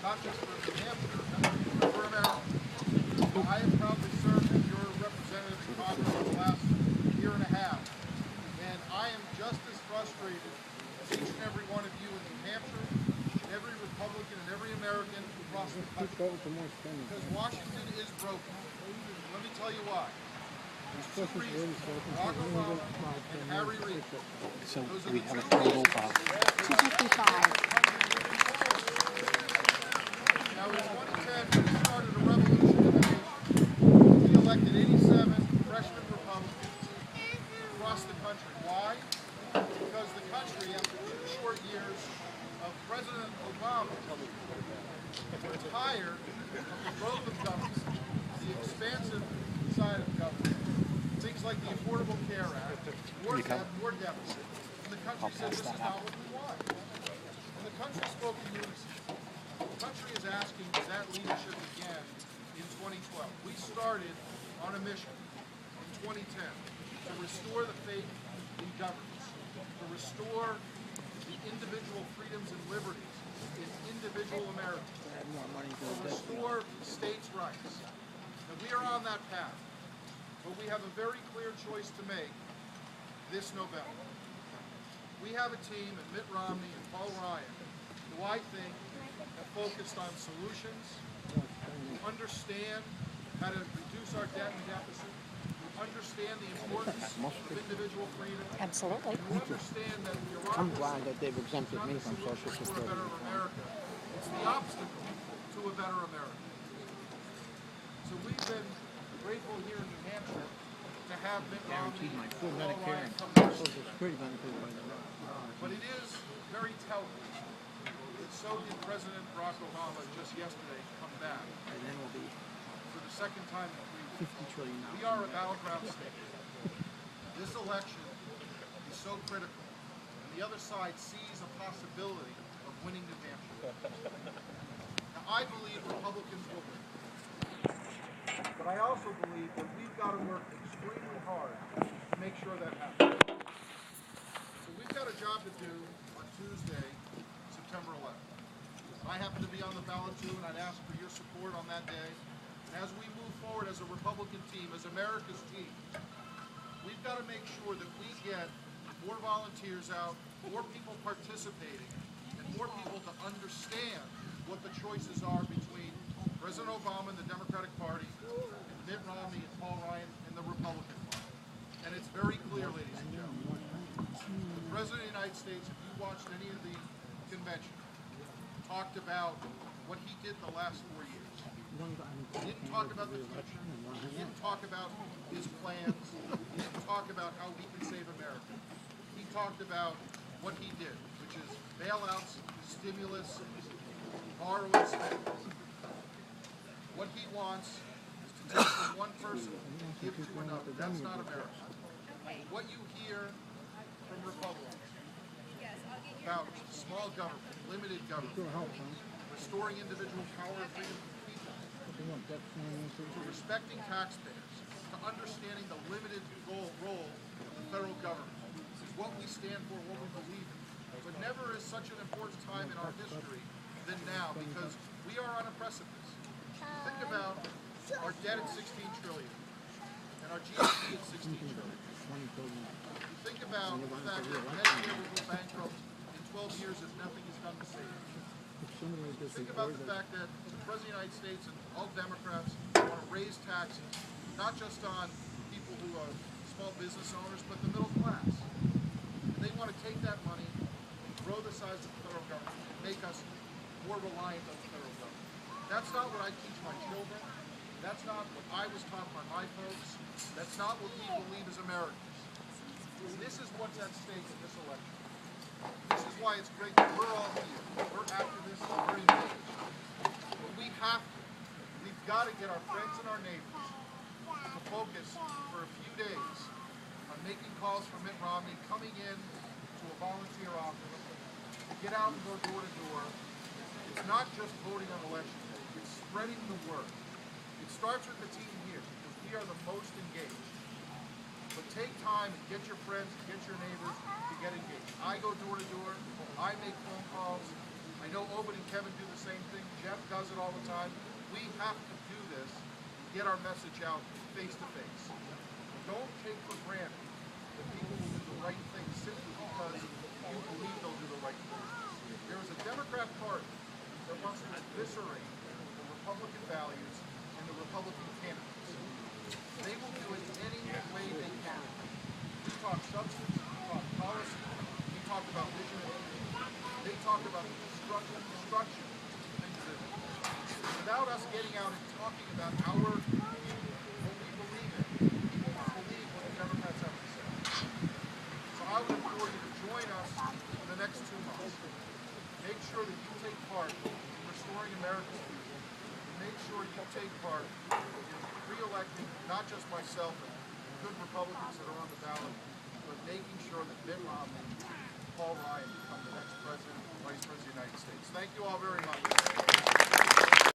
not just for New Hampshire, but for America. I have proudly served as your representative in Congress for the last year and a half, and I am just as frustrated as each and every one of you in New Hampshire, and every Republican and every American across the country. Because Washington is broken. Let me tell you why. There's two reasons: Barack Obama and Harry Reid. So we have a total of 255. Now in 2010, we started a revolution in the nation. We elected 87 freshman Republicans across the country. Why? Because the country, after 2 short years of President Obama, was tired of the growth of government, the expansive side of government, things like the Affordable Care Act, war deficit. And the country said this is not what we want. And the country spoke in unison. The country is asking that that leadership began in 2012. We started on a mission in 2010 to restore the faith in governance, to restore the individual freedoms and liberties in individual Americans, to restore states' rights. And we are on that path. But we have a very clear choice to make this November. We have a team, and Mitt Romney and Paul Ryan, who I think have focused on solutions, who understand how to reduce our debt and deficit, who understand the importance of individual freedom, Absolutely. who understand that the I'm glad that they've exempted me from Social for a Security. better America. It's the obstacle to a better America. So we've been grateful here in New Hampshire to have Mitt Romney Guaranteed my and full Paul Medicare Ryan and come to Social Security benefit by the But it is very telling that so did President Barack Obama just yesterday come back and then we'll be for the second time in 3 weeks. 50 trillion We are a battleground state. This election is so critical, and the other side sees a possibility of winning New Hampshire. Now, I believe Republicans will win. But I also believe that we've got to work extremely hard to make sure that happens. So we've got a job to do on Tuesday, September 11th. I happen to be on the ballot too, and I'd ask for your support on that day. And as we move forward as a Republican team, as America's team, we've got to make sure that we get more volunteers out, more people participating, and more people to understand what the choices are between President Obama and the Democratic Party, and Mitt Romney and Paul Ryan and the Republican Party. And it's very clear, ladies and gentlemen. The President of the United States, if you watched any of the convention, talked about what he did the last 4 years. He didn't talk about the future. He didn't talk about his plans. He didn't talk about how we can save America. He talked about what he did, which is bailouts, stimulus, borrow and spend. What he wants is to take from one person and give to another. That's not America. What you hear from Republicans about small government, limited government, restoring individual power and freedom of the people, to respecting taxpayers, to understanding the limited role of the federal government, is what we stand for, what we believe in. But never is such an important time in our history than now, because we are on a precipice. Think about our debt at 16 trillion and our GDP at 16 trillion. You think about the fact that Medicare will go bankrupt in 12 years if nothing is done to save it. Think about the fact that the President of the United States and all Democrats want to raise taxes, not just on people who are small business owners, but the middle class. And they want to take that money and grow the size of the federal government and make us more reliant on the federal government. That's not what I teach my children. That's not what I was taught by my folks. That's not what we believe as Americans. This is what's at stake in this election. This is why it's great that we're all here. We're activists, we're engaged. But we have to. We've got to get our friends and our neighbors to focus for a few days on making calls for Mitt Romney, coming in to a volunteer office, to get out and go door to door. It's not just voting on election day. It's spreading the word. It starts with the team here, because we are the most engaged. But take time and get your friends, and get your neighbors to get engaged. I go door to door. I make phone calls. I know Obed and Kevin do the same thing. Jeff does it all the time. We have to do this, get our message out face to face. Don't take for granted that people will do the right thing simply because you believe they'll do the right thing. There is a Democrat Party that wants to eviscerate the Republican values and the Republican candidates. They will do it any way they can. We talk substance, we talk policy, we talk about vision and future. They talk about the destruction of things that without us getting out and talking about what we believe in, people will believe what the Democrats have to say. So I would implore you to join us for the next 2 months. Make sure that you take part in restoring America's future. Make sure you take part in re-electing not just myself and good Republicans that are on the ballot, but making sure that Mitt Romney, Paul Ryan become the next president and vice president of the United States. Thank you all very much.